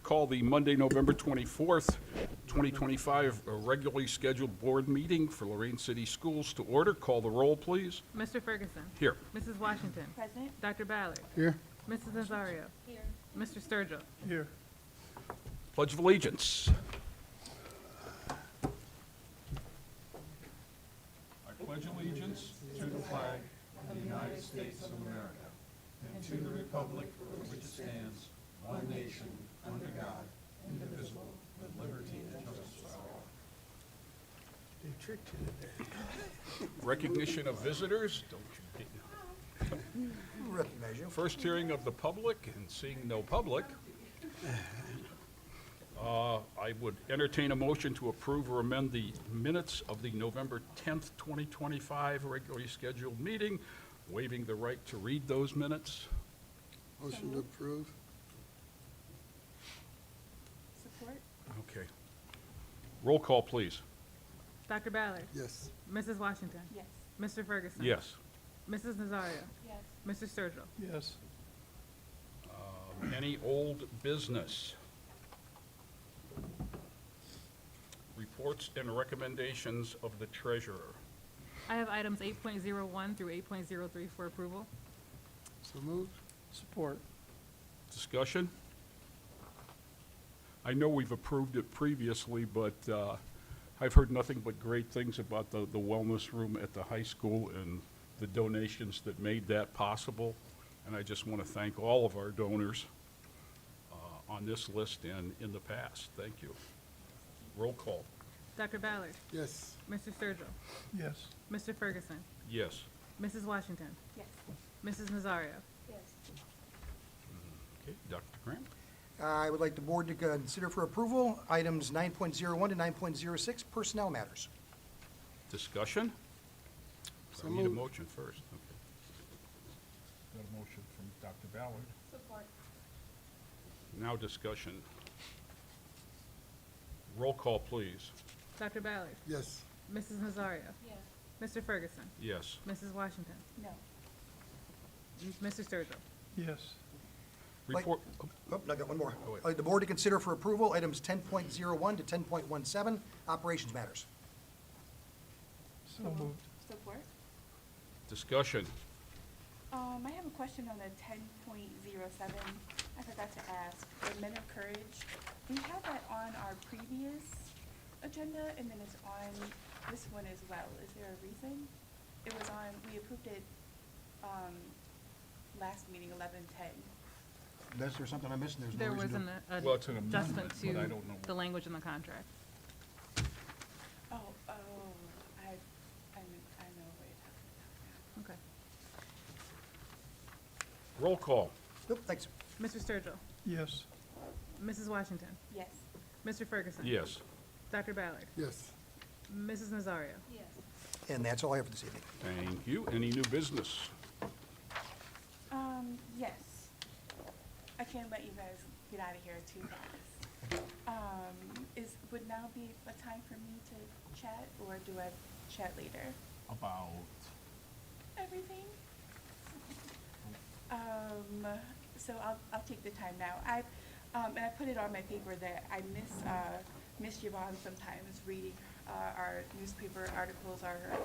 call the Monday, November 24th, 2025 regularly scheduled board meeting for Lorain City Schools to order. Call the roll, please. Mr. Ferguson. Here. Mrs. Washington. Present. Dr. Ballard. Here. Mrs. Nazario. Here. Mr. Sturgill. Here. Pledge of Allegiance. I pledge allegiance to the flag of the United States of America and to the republic for which it stands, one nation, under God, indivisible, with liberty and justice for all. They tricked you today. Recognition of visitors. Don't you Recognize you. First hearing of the public, and seeing no public, I would entertain a motion to approve or amend the minutes of the November 10th, 2025 regularly scheduled meeting, waiving the right to read those minutes. Motion to approve. Support. Okay. Roll call, please. Dr. Ballard. Yes. Mrs. Washington. Yes. Mr. Ferguson. Yes. Mrs. Nazario. Yes. Mr. Sturgill. Yes. Any old business? Reports and recommendations of the treasurer. I have items 8.01 through 8.03 for approval. So moved. Support. Discussion? I know we've approved it previously, but I've heard nothing but great things about the wellness room at the high school and the donations that made that possible. And I just want to thank all of our donors on this list and in the past. Thank you. Roll call. Dr. Ballard. Yes. Mr. Sturgill. Yes. Mr. Ferguson. Yes. Mrs. Washington. Yes. Mrs. Nazario. Yes. Okay, Dr. Grant? I would like the board to consider for approval items 9.01 to 9.06, personnel matters. Discussion? So I need a moved. motion first. Okay. Got a motion from Dr. Ballard. Support. Now discussion. Roll call, please. Dr. Ballard. Yes. Mrs. Nazario. Yes. Mr. Ferguson. Yes. Mrs. Washington. No. Mr. Sturgill. Yes. Like- Report, Oh, I got one more. Go ahead. I'd like the board to consider for approval items 10.01 to 10.17, operations matters. So moved. Support. discussion. I have a question on the 10.07. I forgot to ask. The Men of Courage. We had that on our previous agenda, and then it's on this one as well. Is there a reason? It was on, we approved it, last meeting, 11:10. Is there something I missed? There's no There reason was to- an Well, it's an adjustment amendment, but I to don't know. the language in the contract. Oh, I know what you're talking about now. Okay. Roll call. Oop, thanks. Mr. Sturgill. Yes. Mrs. Washington. Yes. Mr. Ferguson. Yes. Dr. Ballard. Yes. Mrs. Nazario. Yes. And that's all I have for this evening. Thank you. Any new business? Yes. I can't let you guys get out of here too fast. Would now be a time for me to chat, or do I chat later? About, Everything? So I'll take the time now. And I put it on my paper that I miss Yvonne sometimes reading our newspaper articles or her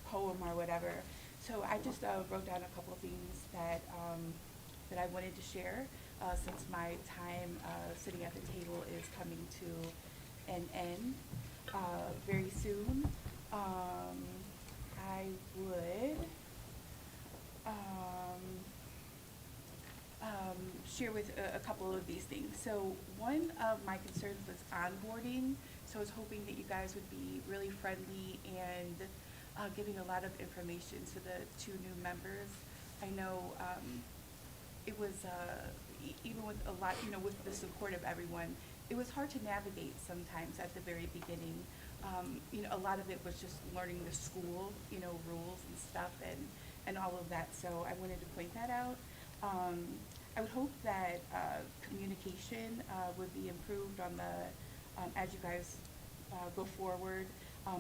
poem or whatever. So I just wrote down a couple of things that I wanted to share since my time sitting at the table is coming to an end very soon. I would share with a couple of these things. So one of my concerns was onboarding. So I was hoping that you guys would be really friendly and giving a lot of information to the two new members. I know it was, even with a lot, with the support of everyone, it was hard to navigate sometimes at the very beginning. A lot of it was just learning the school, rules and stuff and all of that. So I wanted to point that out. I would hope that communication would be improved on the, as you guys go forward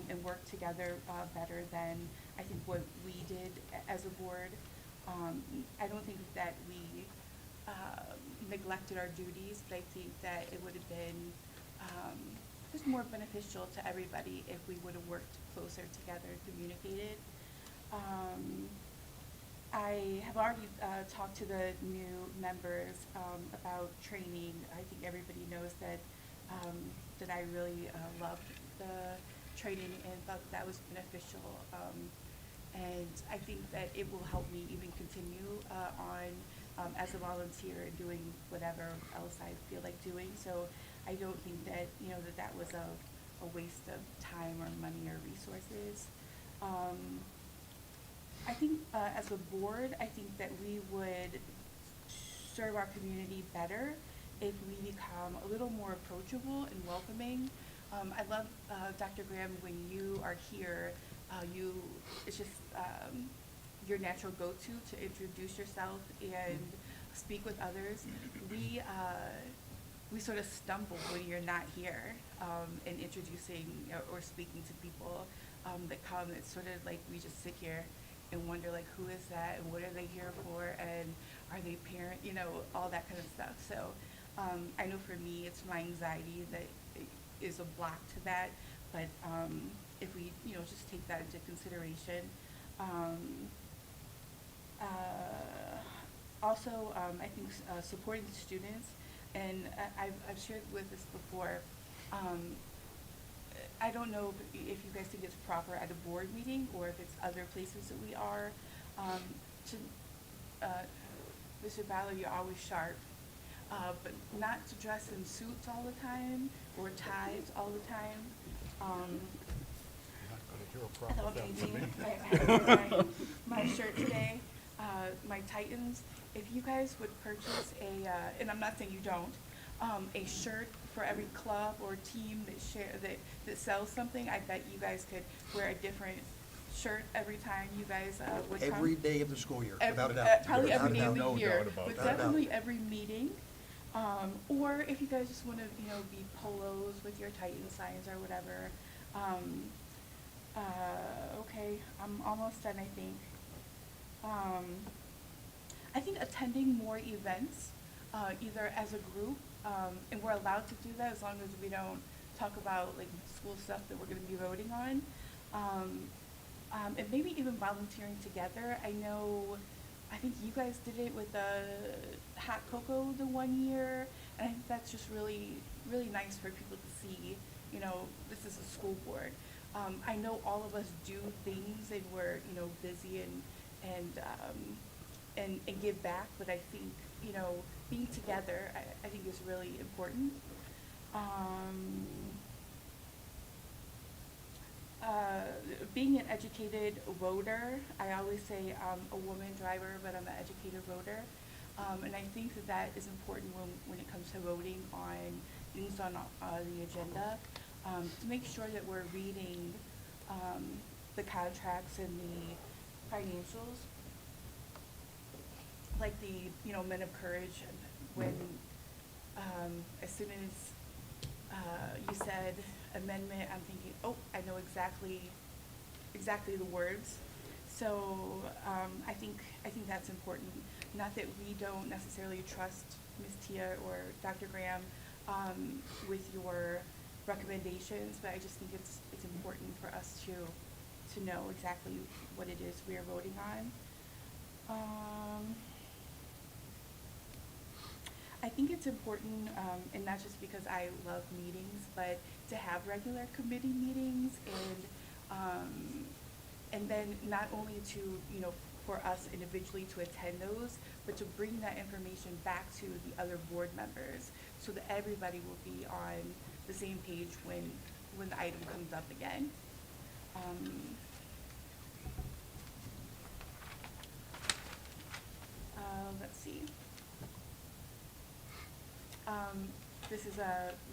and work together better than I think what we did as a board. I don't think that we neglected our duties, but I think that it would have been just more beneficial to everybody if we would have worked closer together and communicated. I have already talked to the new members about training. I think everybody knows that that I really loved the training and thought that was beneficial. And I think that it will help me even continue on as a volunteer and doing whatever else I feel like doing. So I don't think that, that was a waste of time or money or resources. I think as a board, I think that we would serve our community better if we become a little more approachable and welcoming. I love, Dr. Graham, when you are here, it's just your natural go-to to introduce yourself and speak with others. We sort of stumble when you're not here in introducing or speaking to people that come. It's sort of like we just sit here and wonder, like, who is that and what are they here for and are they parent, all that kind of stuff. So I know for me, it's my anxiety that is a block to that, but if we, just take that into consideration. Also, I think supporting the students, and I've shared with this before, I don't know if you guys think it's proper at a board meeting or if it's other places that we are. Mr. Ballard, you're always sharp, but not to dress in suits all the time or ties all the time. You're not I gonna thought hear a problem maybe from me. I had my shirt today, my Titans. If you guys would purchase and I'm not saying you don't, a shirt for every club or team that sells something, I bet you guys could wear a different shirt every time you guys would come. Every day of the school year, without a doubt. Probably Without every a day doubt. of the No year, doubt about but that. definitely every meeting. Or if you guys just want to, be polos with your Titan signs or whatever. Okay, I'm almost done, I think. I think attending more events, either as a group, and we're allowed to do that as long as we don't talk about like school stuff that we're going to be voting on. And maybe even volunteering together. I think you guys did it with the hot cocoa the one year, and I think that's just really, really nice for people to see, this is a school board. I know all of us do things and we're, busy and give back, but I think, being together, I think is really important. Being an educated voter, I always say I'm a woman driver, but I'm an educated voter. And I think that is important when it comes to voting on things on the agenda, to make sure that we're reading the contracts and the financials. Like the, Men of Courage, when as soon as you said amendment, I'm thinking, oh, I know exactly the words. So I think that's important. Not that we don't necessarily trust Ms. Tia or Dr. Graham with your recommendations, but I just think it's important for us to know exactly what it is we are voting on. I think it's important, and not just because I love meetings, but to have regular committee meetings and then not only to, for us individually to attend those, but to bring that information back to the other board members so that everybody will be on the same page when the item comes up again. Let's see. This is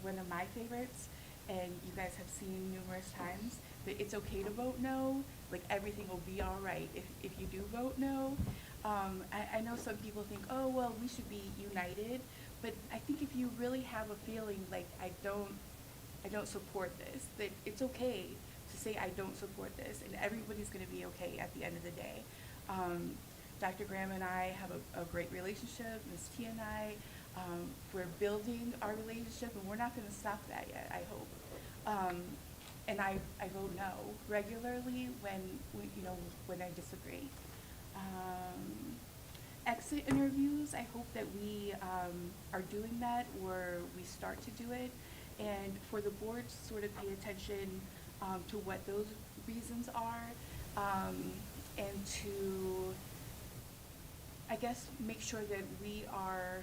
one of my favorites, and you guys have seen numerous times, that it's okay to vote no, like everything will be all right if you do vote no. I know some people think, oh, well, we should be united, but I think if you really have a feeling like I don't support this, that it's okay to say I don't support this, and everybody's gonna be okay at the end of the day. Dr. Graham and I have a great relationship, Ms. T and I. We're building our relationship, and we're not gonna stop that yet, I hope. And I vote no regularly when I disagree. Exit interviews, I hope that we are doing that, or we start to do it. And for the board to sort of pay attention to what those reasons are, and to, I guess, make sure that we are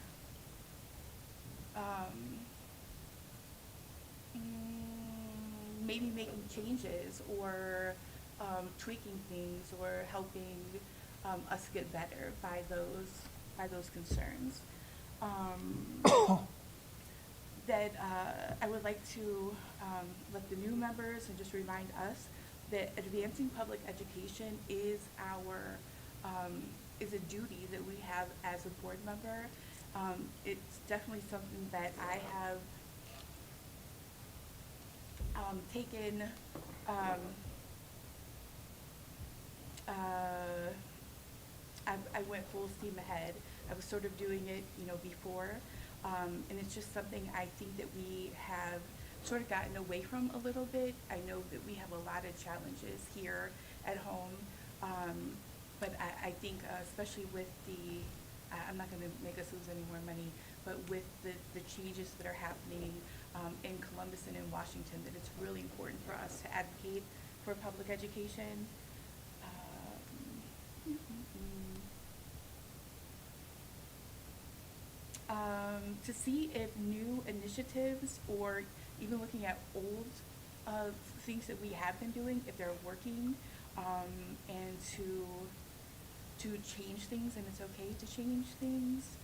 maybe making changes or tweaking things or helping us get better by those concerns. That I would like to let the new members and just remind us that advancing public education is is a duty that we have as a board member. It's definitely something that I have taken I went full steam ahead. I was sort of doing it, before, and it's just something I think that we have sort of gotten away from a little bit. I know that we have a lot of challenges here at home, but I think especially with I'm not going to make us lose any more money, but with the changes that are happening in Columbus and in Washington, that it's really important for us to advocate for public education. To see if new initiatives or even looking at old things that we have been doing, if they're working, and to change things, and it's okay to change things.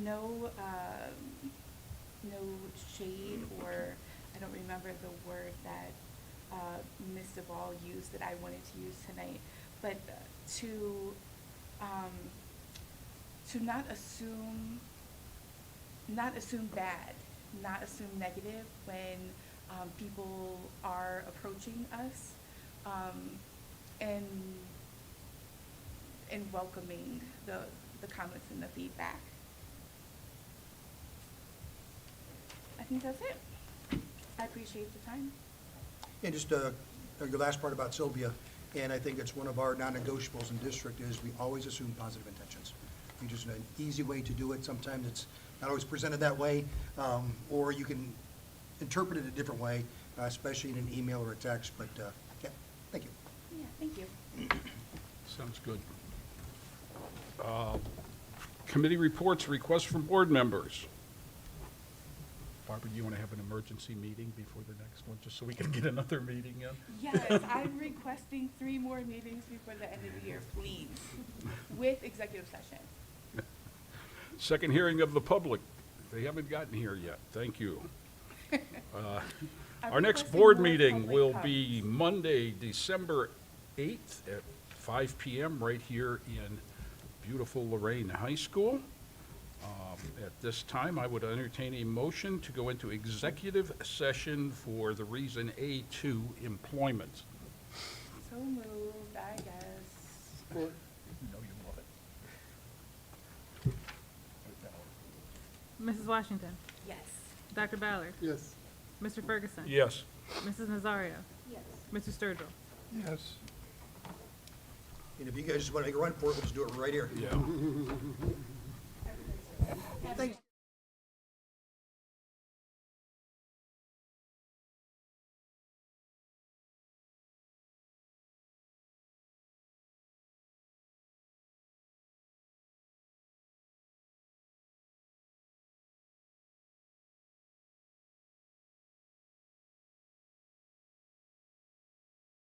No shade, or I don't remember the word that Ms. Duvall used that I wanted to use tonight, but to not assume bad, not assume negative when people are approaching us, and welcoming the comments and the feedback. I think that's it. I appreciate the time. And just your last part about Sylvia, and I think it's one of our non-negotiables in district, is we always assume positive intentions. We just an easy way to do it. Sometimes it's not always presented that way, or you can interpret it a different way, especially in an email or a text. But yeah, thank you. Yeah, thank you. Sounds good. Committee reports, requests from board members. Barbara, do you want to have an emergency meeting before the next one, just so we can get another meeting in? Yes, I'm requesting 3 more meetings before the end of the year, please, with executive session. Second hearing of the public. They haven't gotten here yet. Thank you. I'm Our next requesting board more meeting public will comments. be Monday, December 8th at 5 p.m. right here in beautiful Lorain High School. At this time, I would entertain a motion to go into executive session for the reason A2, employment. So moved, I guess. You know you love it. Mrs. Washington, Yes. Dr. Ballard, Yes. Mr. Ferguson. Yes. Mrs. Nazario, Yes. Mr. Sturgill. Yes. And if you guys just want to make a run for it, we'll just do it right here. Yeah. Thanks.